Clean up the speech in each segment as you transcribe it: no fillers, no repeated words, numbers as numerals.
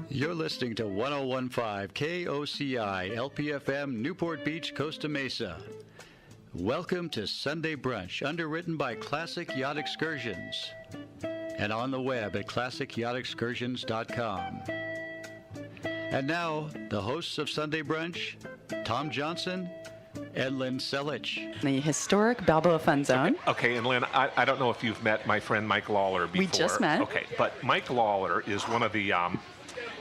You're listening to 1015 KOCI LPFM Newport Beach, Costa Mesa. Welcome to Sunday Brunch, underwritten by Classic Yacht Excursions and on the web at classicyachtexcursions.com. And now, the hosts of Sunday Brunch, Tom Johnson and Lynn Selich. The historic Balboa Fun Zone. Okay, and Lynn, I don't know if you've met my friend Mike Lawler before. We just met. Okay, but Mike Lawler is one of the...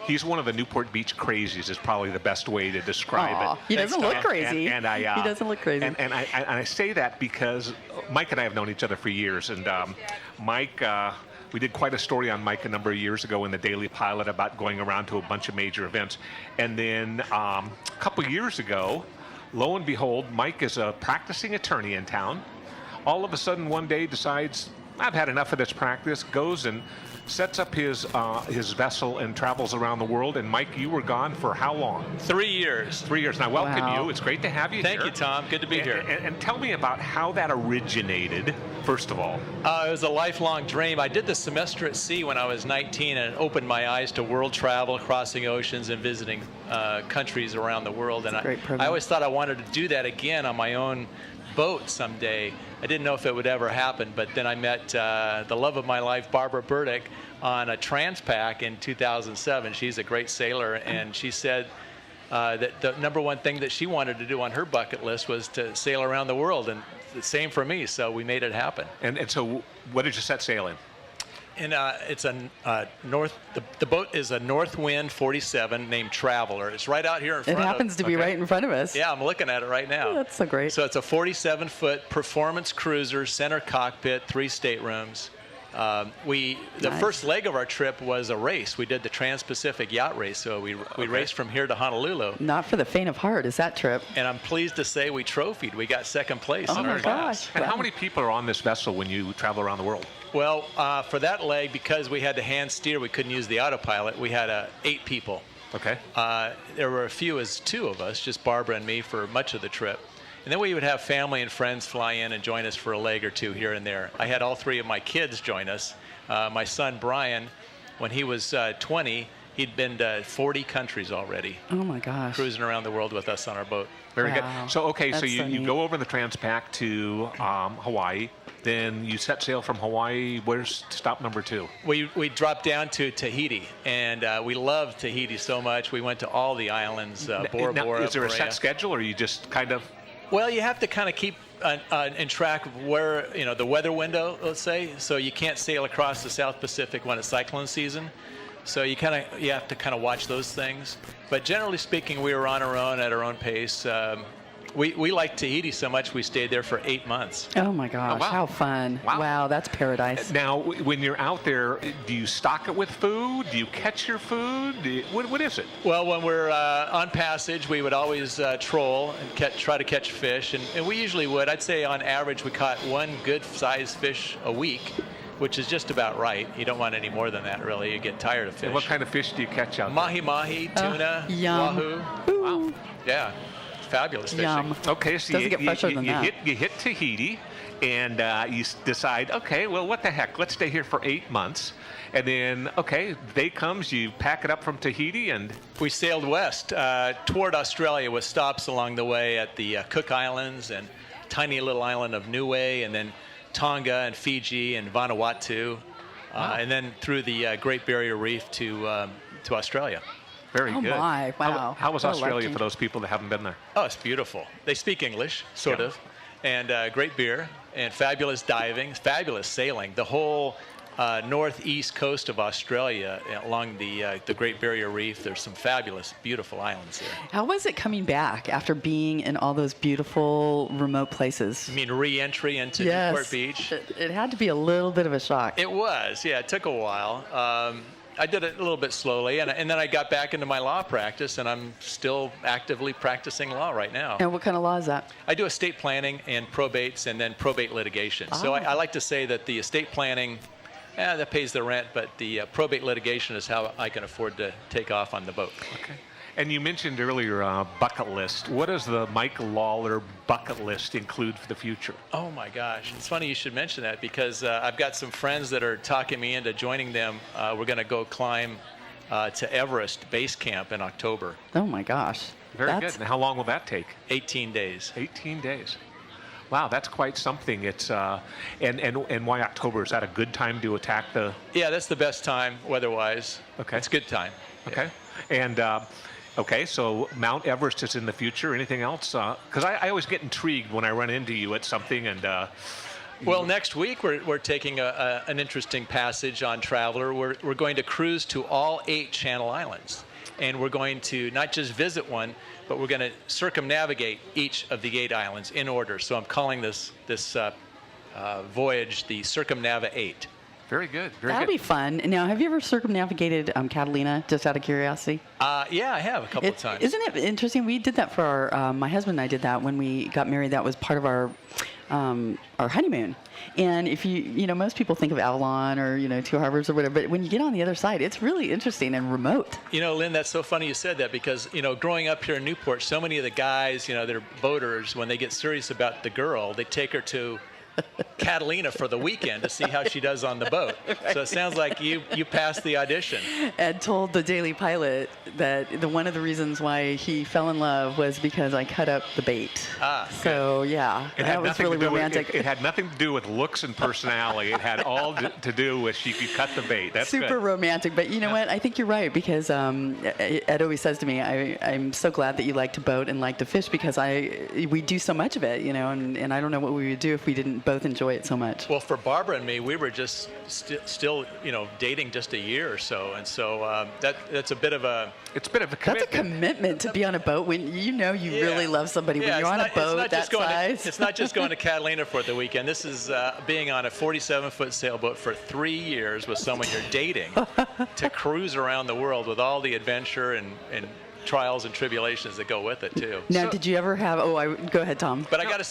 He's one of the Newport Beach crazies is probably the best way to describe it. He doesn't look crazy. And he doesn't look crazy. And I say that because Mike and I have known each other for years. And Mike, we did quite a story on Mike a number of years ago in the Daily Pilot about going around to a bunch of major events. And then a couple years ago, lo and behold, Mike is a practicing attorney in town. All of a sudden one day decides, I've had enough of this practice, goes and sets up his vessel and travels around the world. And Mike, you were gone for how long? 3 years. 3 years. Now, welcome you. It's great to have you Thank here. you, Tom. Good to be here. And tell me about how that originated, first of all. It was a lifelong dream. I did the semester at sea when I was 19, and it opened my eyes to world travel, crossing oceans, and visiting countries around the world. And I always thought I wanted to do that again on my own boat someday. I didn't know if it would ever happen, but then I met the love of my life, Barbara Burdick, on a Transpac in 2007. She's a great sailor, and she said that the number one thing that she wanted to do on her bucket list was to sail around the world, and the same for me, so we made it happen. And so what did you set sail in? And it's a the boat is a North Wind 47 named Traveler. It's right out here in front of us. It happens to be right in front of us. Yeah, I'm looking at it right now. Oh, that's so great. So it's a 47-foot performance cruiser, center cockpit, 3 staterooms. The first leg of our trip was a race. We did the Trans-Pacific Yacht Race, so we raced from here to Honolulu. Not for the faint of heart, is that trip? And I'm pleased to say we trophied. We got second place in our class. And how many people are on this vessel when you travel around the world? Well, for that leg, because we had to hand steer, we couldn't use the autopilot. We had 8 people. Okay. There were as few as 2 of us, just Barbara and me, for much of the trip. And then we would have family and friends fly in and join us for a leg or 2 here and there. I had all 3 of my kids join us. My son, Brian, when he was 20, he'd been to 40 countries already. Oh, my gosh. Cruising around the world with us on our boat. Very good. So, so you go over the Transpac to Hawaii. Then you set sail from Hawaii. Where's stop number 2? We dropped down to Tahiti, and we loved Tahiti so much. We went to all the islands, Bora Bora. Is there a Paria. set schedule, or you just kind of... Well, you have to kind of keep in track of where, the weather window, let's say. So you can't sail across the South Pacific when it's cyclone season. So you have to kind of watch those things. But generally speaking, we were on our own at our own pace. We liked Tahiti so much we stayed there for 8 months. Oh my gosh, wow. How fun. Wow, that's paradise. Now, when you're out there, do you stock it with food? Do you catch your food? What is it? Well, when we're on passage, we would always troll and try to catch fish. And we usually would. I'd say on average we caught 1 good-sized fish a week, which is just about right. You don't want any more than that, really. You get tired of fish. And what kind of fish do you catch out there? Mahi-mahi, tuna, yum. wahoo. Wow. Yeah. Fabulous fishing. Yum. Okay, so Doesn't get fresher than that. You hit Tahiti, and you decide, okay, well, what the heck? Let's stay here for 8 months. And then, okay, day comes, you pack it up from Tahiti, and... We sailed west toward Australia with stops along the way at the Cook Islands and tiny little island of Niue, and then Tonga and Fiji and Vanuatu, and then through the Great Barrier Reef to Australia. Very good. Oh my, wow. How was Australia for those people that haven't been there? Oh, it's beautiful. They speak English, sort of, and great beer, and fabulous diving, fabulous sailing. The whole northeast coast of Australia along the Great Barrier Reef, there's some fabulous, beautiful islands there. How was it coming back after being in all those beautiful remote places? You mean re-entry into Newport Beach? It had to be a little bit of a shock. It was, yeah. It took a while. I did it a little bit slowly, and then I got back into my law practice, and I'm still actively practicing law right now. And what kind of law is that? I do estate planning and probates, and then probate litigation. Oh. So I like to say that the estate planning, that pays the rent, but the probate litigation is how I can afford to take off on the boat. Okay. And you mentioned earlier bucket list. What does the Mike Lawler bucket list include for the future? Oh my gosh, it's funny you should mention that because I've got some friends that are talking me into joining them. We're going to go climb to Everest Base Camp in October. Oh my gosh. Very good. And how long will that take? 18 days. 18 days. Wow, that's quite something. It's and why October? Is that a good time to attack the? Yeah, that's the best time weather-wise. Okay. It's a good time. Okay. Yeah. And okay, so Mount Everest is in the future. Anything else? Because I always get intrigued when I run into you at something and. Well, next week we're taking an interesting passage on Traveler. We're going to cruise to all 8 Channel Islands, and we're going to not just visit one, but we're going to circumnavigate each of the 8 islands in order. So I'm calling this voyage the Circumnavigate. Very good. That'll be fun. Now, have you ever circumnavigated Catalina, just out of curiosity? Yeah, I have a couple of times. Isn't it interesting? We did that for our, my husband and I did that when we got married. That was part of our honeymoon. And if most people think of Avalon or, 2 Harbors or whatever, but when you get on the other side, it's really interesting and remote. Lynn, that's so funny you said that because, growing up here in Newport, so many of the guys, they're boaters, when they get serious about the girl, they take her to Catalina for the weekend to see how she does on the boat. Right. So it sounds like you passed the audition. Ed told the Daily Pilot that one of the reasons why he fell in love was because I cut up the bait. So yeah, that was really romantic. It had nothing to do with looks and personality. It had all to do with she could cut the bait. That's super good. Romantic. But you know what? I think you're right because Ed always says to me, I'm so glad that you like to boat and like to fish because we do so much of it, and I don't know what we would do if we didn't both enjoy it so much. Well, for Barbara and me, we were just still, dating just a year or so, and so that's a bit of a. It's a bit of a commitment. That's a commitment to be on a boat when you really love somebody. When you're on a boat that size. It's not just going to Catalina for the weekend. This is being on a 47-foot sailboat for 3 years with someone you're dating to cruise around the world with all the adventure and trials and tribulations that go with it too. Now, did you ever have? Go ahead, Tom. But I got to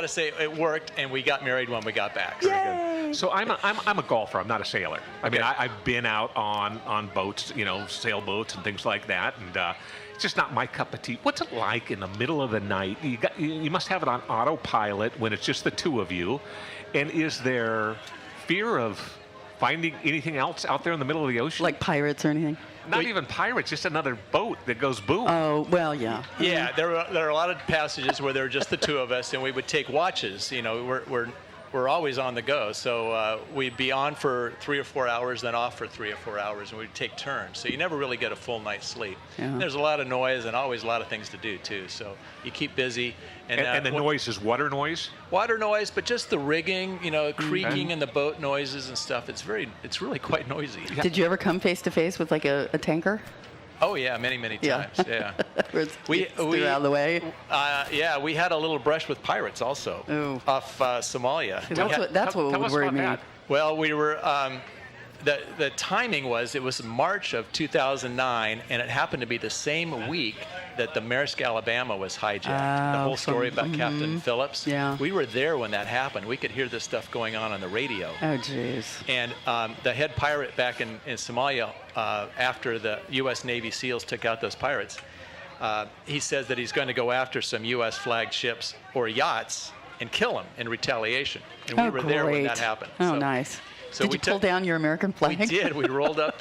say, it worked, and we got married when we got back. Yay! So I'm a golfer. I'm not a sailor. I mean, I've been out on boats, sailboats and things like that, and it's just not my cup of tea. What's it like in the middle of the night? You must have it on autopilot when it's just the two of you, and is there fear of finding anything else out there in the middle of the ocean? Like pirates or anything? Not even pirates, just another boat that goes boom. Oh, well, yeah. Yeah, there are a lot of passages where there are just the two of us, and we would take watches. We're always on the go, so we'd be on for 3 or 4 hours, then off for 3 or 4 hours, and we'd take turns. So you never really get a full night's sleep. Yeah. And there's a lot of noise and always a lot of things to do too. So you keep busy. And the noise is water noise? Water noise, but just the rigging, creaking and the boat noises and stuff. It's really quite noisy. Did you ever come face to face with like a tanker? Oh yeah, many times. Yeah. we out of the way. Yeah, we had a little brush with pirates also off Somalia. That's what would worry me. That. Well, we were. The timing was it was March of 2009, and it happened to be the same week that the Maersk Alabama was hijacked. The whole story about Captain Phillips. Yeah. We were there when that happened. We could hear this stuff going on the radio. Oh, jeez. And the head pirate back in Somalia, after the U.S. Navy SEALs took out those pirates, he says that he's going to go after some U.S. flagged ships or yachts and kill them in retaliation. And we were there when that happened. Oh, nice. So did you pull down your American flag? We did. We rolled up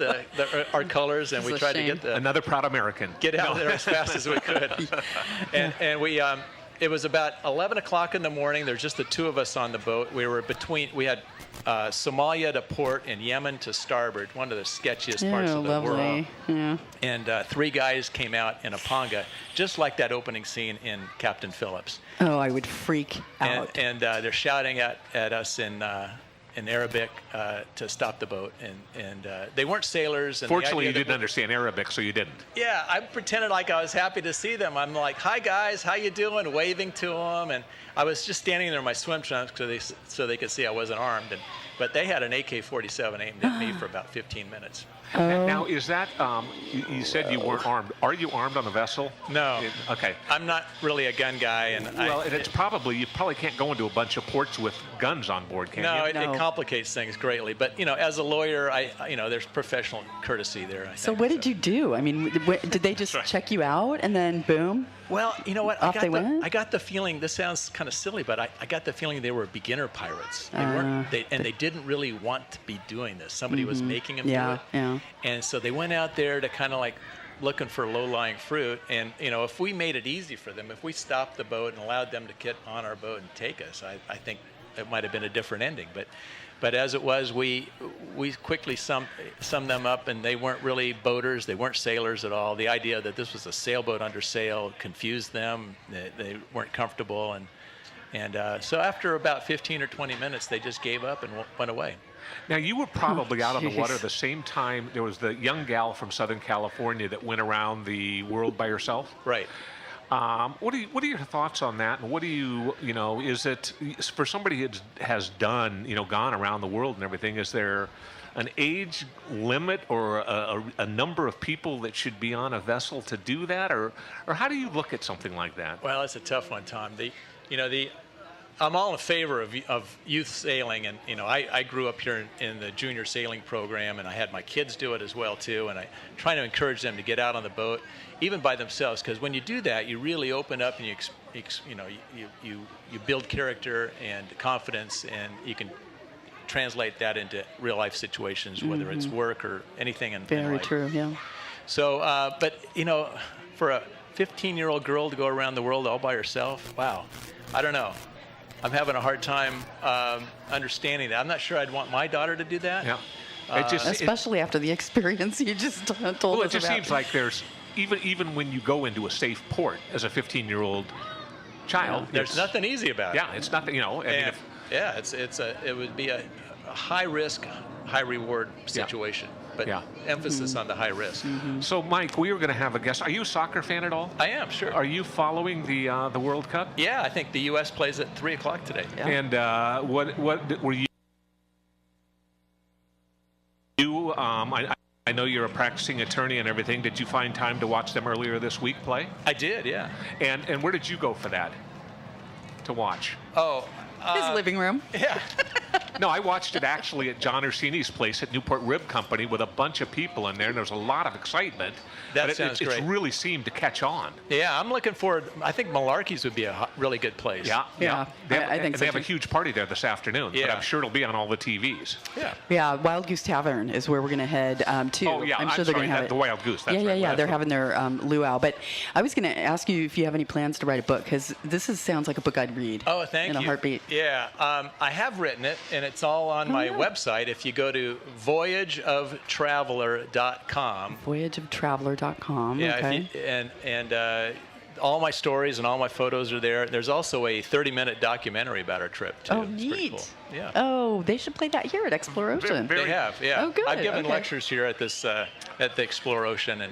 our colors, and we tried to get another proud American. Get out of there as fast as we could. And we it was about 11 o'clock in the morning. There's just the two of us on the boat. We had Somalia to port and Yemen to starboard, one of the sketchiest parts of the world. Yeah. And 3 guys came out in a panga, just like that opening scene in Captain Phillips. Oh, I would freak out. And they're shouting at us in Arabic to stop the boat, and they weren't sailors. And fortunately, you didn't understand Arabic, so you didn't. Yeah, I pretended like I was happy to see them. I'm like, "Hi guys, how you doing?" Waving to them, and I was just standing there in my swim trunks so they could see I wasn't armed. But they had an AK-47 aimed at me for about 15 minutes. Now, is that, you said you weren't armed. Are you armed on a vessel? No. Okay. I'm not really a gun guy. You probably can't go into a bunch of ports with guns on board, can you? No, it complicates things greatly. But, as a lawyer, there's professional courtesy there. So what did you do? I mean, did they just check you out and then boom? Well, you know what? Off they went? I got the feeling, this sounds kind of silly, but I got the feeling they were beginner pirates. They didn't really want to be doing this. Somebody was making them do it. Yeah. And so they went out there to kind of like looking for low-lying fruit. And, if we made it easy for them, if we stopped the boat and allowed them to get on our boat and take us, I think it might have been a different ending. But as it was, we quickly summed them up, and they weren't really boaters. They weren't sailors at all. The idea that this was a sailboat under sail confused them. They weren't comfortable. And so after about 15 or 20 minutes, they just gave up and went away. Now, you were probably out on the water the same time there was the young gal from Southern California that went around the world by herself. Right. What are your thoughts on that? And what do you is it for somebody who has done, gone around the world and everything, is there an age limit or a number of people that should be on a vessel to do that? Or how do you look at something like that? Well, it's a tough one, Tom. I'm all in favor of youth sailing, and I grew up here in the junior sailing program, and I had my kids do it as well too, and I try to encourage them to get out on the boat, even by themselves, because when you do that, you really open up and you build character and confidence, and you can translate that into real life situations, whether it's work or anything in life. Very true, yeah. So, but for a 15-year-old girl to go around the world all by herself, wow, I don't know. I'm having a hard time understanding that. I'm not sure I'd want my daughter to do that. Yeah. Especially after the experience you just told us about. Well, it just seems like there's, even when you go into a safe port as a 15-year-old child, there's nothing easy about it. Yeah, it's nothing, it would be a high risk, high reward situation. But emphasis on the high risk. So, Mike, we were going to have a guest. Are you a soccer fan at all? I am, sure. Are you following the World Cup? Yeah, I think the U.S. plays at 3 o'clock today. Yeah. And what were you? I know you're a practicing attorney and everything. Did you find time to watch them earlier this week play? I did, yeah. And where did you go for that to watch? Oh, his living room. Yeah. No, I watched it actually at John Orsini's place at Newport Rib Company with a bunch of people in there, and there was a lot of excitement. That sounds great. It really seemed to catch on. Yeah, I'm looking forward. I think Malarkey's would be a really good place. Yeah. I think so. They have a huge party there this afternoon, but I'm sure it'll be on all the TVs. Yeah. Yeah, Wild Goose Tavern is where we're going to head to. Oh, yeah, I'm sure they're going to have it. The Wild Goose, that's right. Yeah, they're having their luau. But I was going to ask you if you have any plans to write a book, because sounds like a book I'd read. Oh, thank you. In a heartbeat. Yeah, I have written it, and it's all on my website. If you go to voyageoftraveler.com. Voyageoftraveler.com. Yeah, okay. and all my stories and all my photos are there. There's also a 30-minute documentary about our trip, too. Oh, it's neat. pretty cool. Yeah. Oh, they should play that here at Explore Ocean. They have, yeah. Oh, good. I've given lectures here at this at the Explore Ocean, and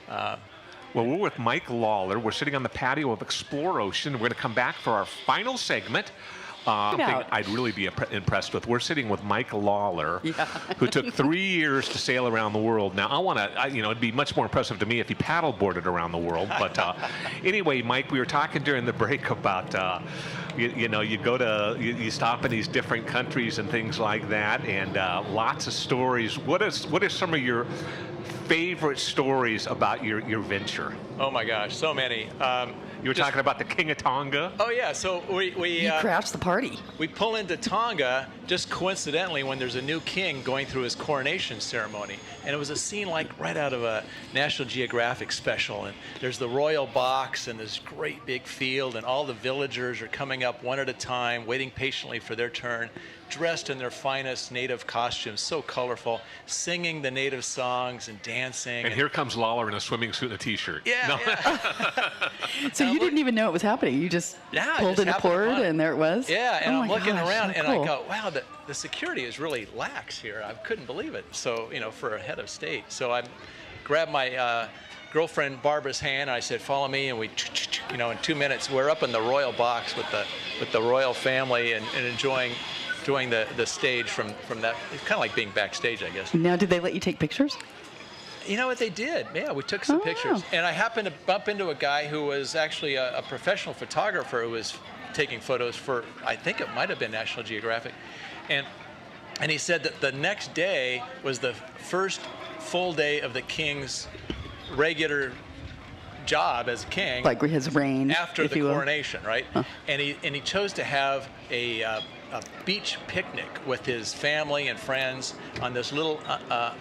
well, we're with Mike Lawler. We're sitting on the patio of Explore Ocean. We're going to come back for our final segment. Something I'd really be impressed with. We're sitting with Mike Lawler, who took 3 years to sail around the world. Now, I want to, it'd be much more impressive to me if he paddleboarded around the world. But anyway, Mike, we were talking during the break about, you stop in these different countries and things like that, and lots of stories. What are some of your favorite stories about your venture? Oh my gosh, so many. You were talking about the King of Tonga? Oh yeah, so we crashed the party. We pull into Tonga just coincidentally when there's a new king going through his coronation ceremony, and it was a scene like right out of a National Geographic special. And there's the royal box and this great big field, and all the villagers are coming up one at a time, waiting patiently for their turn, dressed in their finest native costumes, so colorful, singing the native songs and dancing. And here comes Lawler in a swimming suit and a t-shirt. So you didn't even know it was happening. You just pulled in a port and there it was? Yeah, and I'm looking around and cool. I go, wow, the security is really lax here. I couldn't believe it. So, for a head of state. So I grabbed my girlfriend Barbara's hand. I said, "Follow me," and we, in 2 minutes, we're up in the royal box with the royal family and enjoying the stage from that. It's kind of like being backstage, I guess. Now, did they let you take pictures? You know what they did? Yeah, we took some pictures. And I happened to bump into a guy who was actually a professional photographer who was taking photos for, I think it might have been National Geographic. And he said that the next day was the first full day of the king's regular job as king, like his reign after the coronation, right? And he chose to have a beach picnic with his family and friends on this little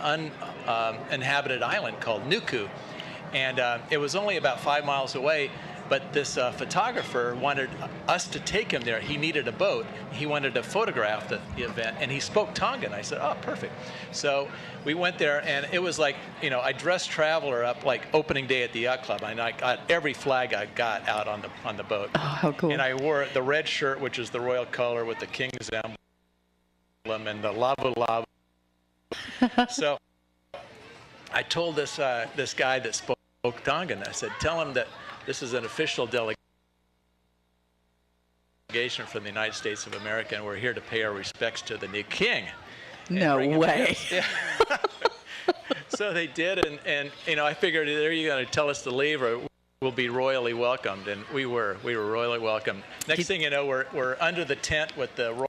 uninhabited island called Nuku, and it was only about 5 miles away. But this photographer wanted us to take him there. He needed a boat. He wanted to photograph the event, and he spoke Tongan. I said, "Oh, perfect." So we went there, and it was like, I dressed Traveler up like opening day at the yacht club, and I got every flag I got out on the boat. Oh, how cool! And I wore the red shirt, which is the royal color with the king's emblem, and the lava. So I told this guy that spoke Tongan. I said, "Tell him that this is an official delegation from the United States of America, and we're here to pay our respects to the new king." No way. Yeah. So they did, and I figured, either you're going to tell us to leave or we'll be royally welcomed, and we were royally welcomed. Next thing you know, we're under the tent with the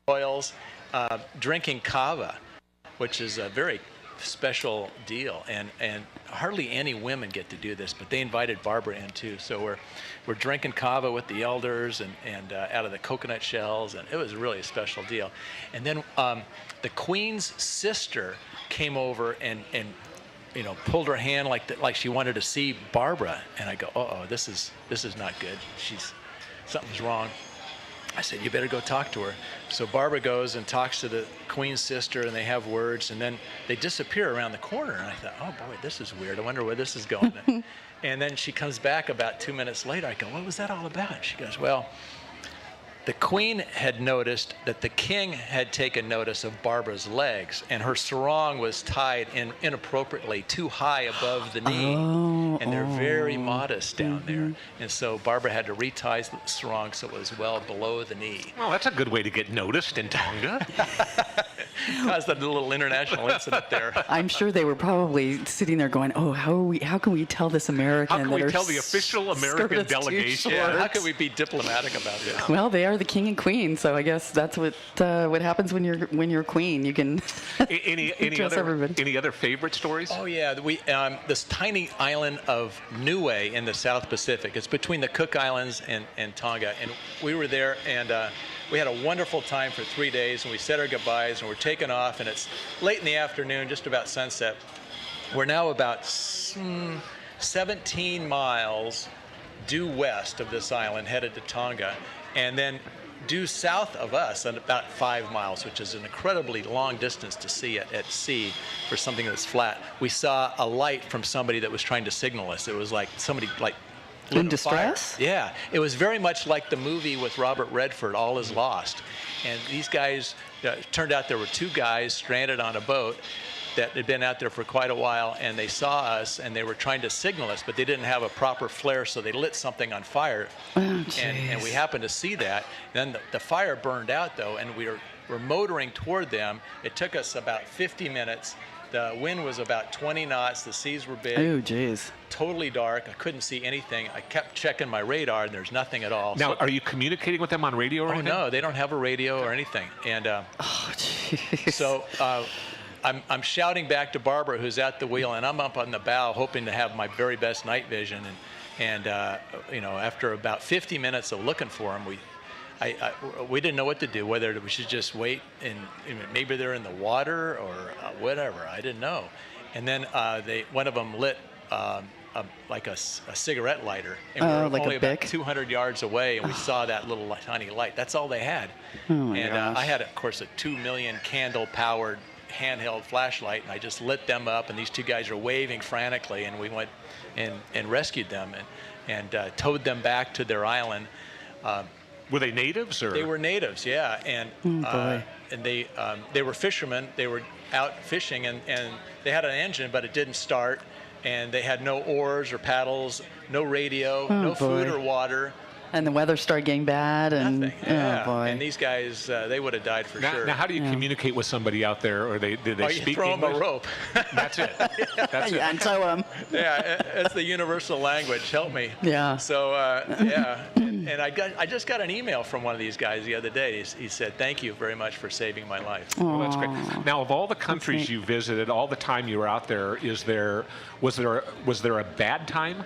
royals, drinking kava, which is a very special deal, and hardly any women get to do this, but they invited Barbara in too. So we're drinking kava with the elders and out of the coconut shells, and it was really a special deal. And then the Queen's sister came over and pulled her hand like she wanted to see Barbara, and I go, "Uh-oh, this is not good. Something's wrong." I said, "You better go talk to her." So Barbara goes and talks to the Queen's sister, and they have words, and then they disappear around the corner. And I thought, "Oh boy, this is weird. I wonder where this is going." And then she comes back about 2 minutes later. I go, "What was that all about?" And she goes, "Well, the Queen had noticed that the King had taken notice of Barbara's legs, and her sarong was tied inappropriately too high above the knee, and they're very modest down there. And so Barbara had to retie the sarong so it was well below the knee." Well, that's a good way to get noticed in Tonga. Caused a little international incident there. I'm sure they were probably sitting there going, "Oh, how can we tell this American? How can we tell the official American delegation? Yeah, how can we be diplomatic about this?" Well, they are the king and queen, so I guess that's what happens when you're queen. You can any other favorite stories? Oh yeah, we this tiny island of Niue in the South Pacific. It's between the Cook Islands and Tonga, and we were there, and we had a wonderful time for 3 days, and we said our goodbyes, and we're taking off, and it's late in the afternoon, just about sunset. We're now about 17 miles due west of this island, headed to Tonga, and then due south of us at about 5 miles, which is an incredibly long distance to see at sea for something that's flat. We saw a light from somebody that was trying to signal us. It was like somebody in distress? Yeah, it was very much like the movie with Robert Redford, All Is Lost. And these guys, turned out there were 2 guys stranded on a boat that had been out there for quite a while, and they saw us, and they were trying to signal us, but they didn't have a proper flare, so they lit something on fire. And we happened to see that. Then the fire burned out, though, and we're motoring toward them. It took us about 50 minutes. The wind was about 20 knots. The seas were big. Oh, geez. Totally dark. I couldn't see anything. I kept checking my radar, and there's nothing at all. Now, are you communicating with them on radio or anything? Oh, no. They don't have a radio or anything. And so I'm shouting back to Barbara, who's at the wheel, and I'm up on the bow hoping to have my very best night vision. And after about 50 minutes of looking for them, we didn't know what to do, whether we should just wait and maybe they're in the water or whatever. I didn't know. And then one of them lit like a cigarette lighter, and we were like only a about Bic? 200 yards away, and we saw that little tiny light. That's all they had. Oh my gosh. I had, of course, a 2 million candle powered handheld flashlight, and I just lit them up, and these 2 guys are waving frantically, and we went and rescued them and towed them back to their island. Were they natives, or? They were natives, yeah, and they were fishermen. They were out fishing, and they had an engine, but it didn't start. and they had no oars or paddles, no radio, no food or water. And the weather started getting bad, and nothing. Yeah. Oh boy! And these guys, they would have died for sure. Now, how do you communicate with somebody out there, or do they speak throw English? them a rope. That's it. That's it. And tow them. Yeah, it's the universal language. Help me. Yeah. So yeah, and I just got an email from one of these guys the other day. He said, "Thank you very much for saving my life." Well, that's great. Now, of all the countries you visited, all the time you were out there, was there a bad time?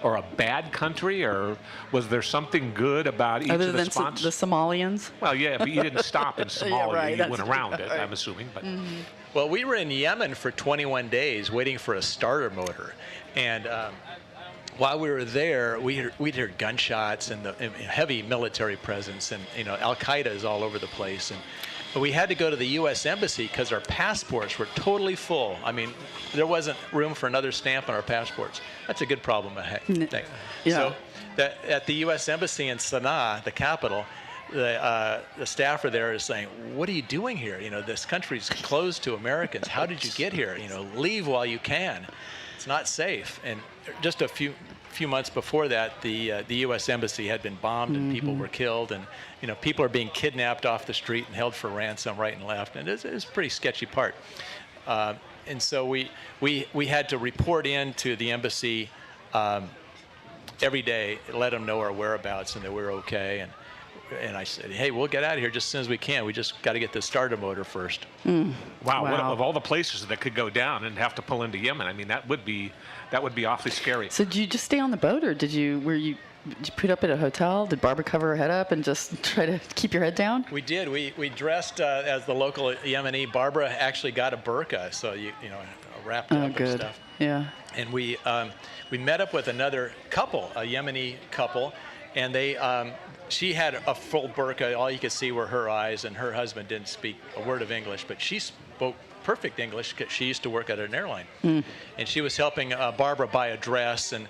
Or a bad country, or was there something good about each Other of the than spots? the Somalians? Well, yeah, but you didn't stop in Somalia. Right, you went around it, I'm assuming. But Well, we were in Yemen for 21 days waiting for a starter motor, and while we were there, we'd heard gunshots and the heavy military presence, and Al Qaeda is all over the place, and we had to go to the U.S. Embassy because our passports were totally full. I mean, there wasn't room for another stamp on our passports. That's a good problem, I think. Yeah. So at the U.S. Embassy in Sana'a, the capital, the staffer there is saying, "What are you doing here? This country's closed to Americans. How did you get here? Leave while you can. It's not safe." And just a few months before that, the U.S. Embassy had been bombed and people were killed, and people are being kidnapped off the street and held for ransom right and left, and it's a pretty sketchy part. And so we had to report in to the embassy every day, let them know our whereabouts and that we're okay. And I said, "Hey, we'll get out of here just as soon as we can. We just got to get the starter motor first." Wow. What, of all the places that could go down and have to pull into Yemen, I mean, that would be awfully scary. So did you just stay on the boat, or did you put up at a hotel? Did Barbara cover her head up and just try to keep your head down? We did. We dressed as the local Yemeni. Barbara actually got a burqa, so wrapped up and stuff. Yeah. And we met up with another couple, a Yemeni couple, and she had a full burqa. All you could see were her eyes, and her husband didn't speak a word of English, but she spoke perfect English because she used to work at an airline. And she was helping Barbara buy a dress, and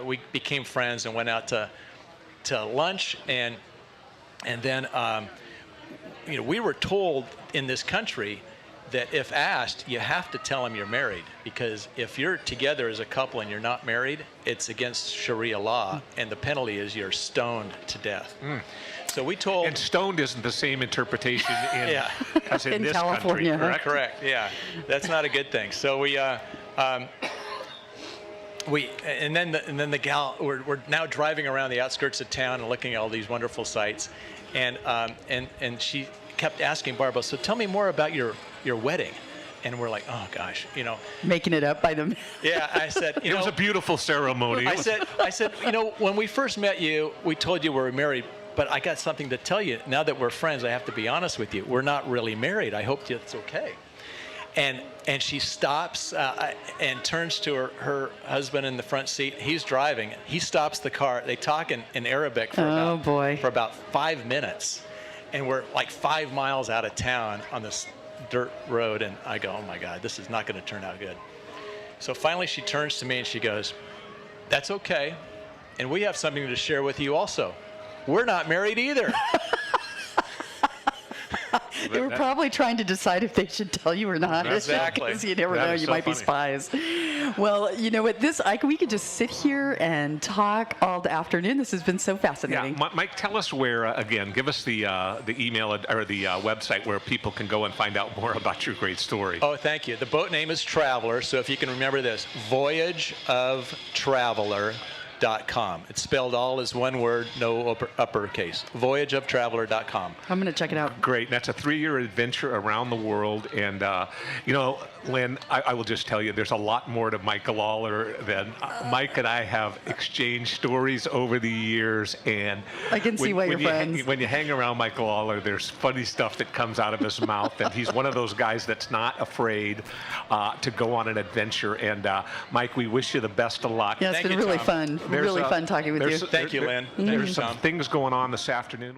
we became friends and went out to lunch, and then we were told in this country that if asked, you have to tell them you're married, because if you're together as a couple and you're not married, it's against Sharia law, and the penalty is you're stoned to death. So we told. And stoned isn't the same interpretation as in this California. country, correct? Correct. Yeah, that's not a good thing. So and then the gal, we're now driving around the outskirts of town and looking at all these wonderful sights, and she kept asking Barbara, "So tell me more about your wedding." And we're like, "Oh gosh, Making it up by them. Yeah, I said, it was a beautiful ceremony. I said, when we first met you, we told you we were married, but I got something to tell you. Now that we're friends, I have to be honest with you. We're not really married. I hope it's okay." And she stops and turns to her husband in the front seat. He's driving. He stops the car. They talk in Arabic for about 5 minutes. And we're like 5 miles out of town on this dirt road. And I go, "Oh, my God, this is not going to turn out good." So finally she turns to me and she goes, "That's okay. And we have something to share with you also. We're not married either." They were probably trying to decide if they should tell you or not. Exactly. Because you never know, you might be spies. Well, you know what, we could just sit here and talk all the afternoon. This has been so fascinating. Yeah, Mike, tell us where, again, give us the email or the website where people can go and find out more about your great story. Oh, thank you. The boat name is Traveler, so if you can remember this, voyageoftraveler.com. It's spelled all as one word, no uppercase. Voyageoftraveler.com. I'm going to check it out. Great. That's a 3-year adventure around the world. And, Lynn, I will just tell you, there's a lot more to Mike Lawler than Mike and I have exchanged stories over the years. And I can see why you're friends. When you hang around Mike Lawler, there's funny stuff that comes out of his mouth. And he's one of those guys that's not afraid to go on an adventure. And, Mike, we wish you the best of luck. Yeah, it's been really fun. Really fun talking with you. Thank you, Lynn. There's some things going on this afternoon.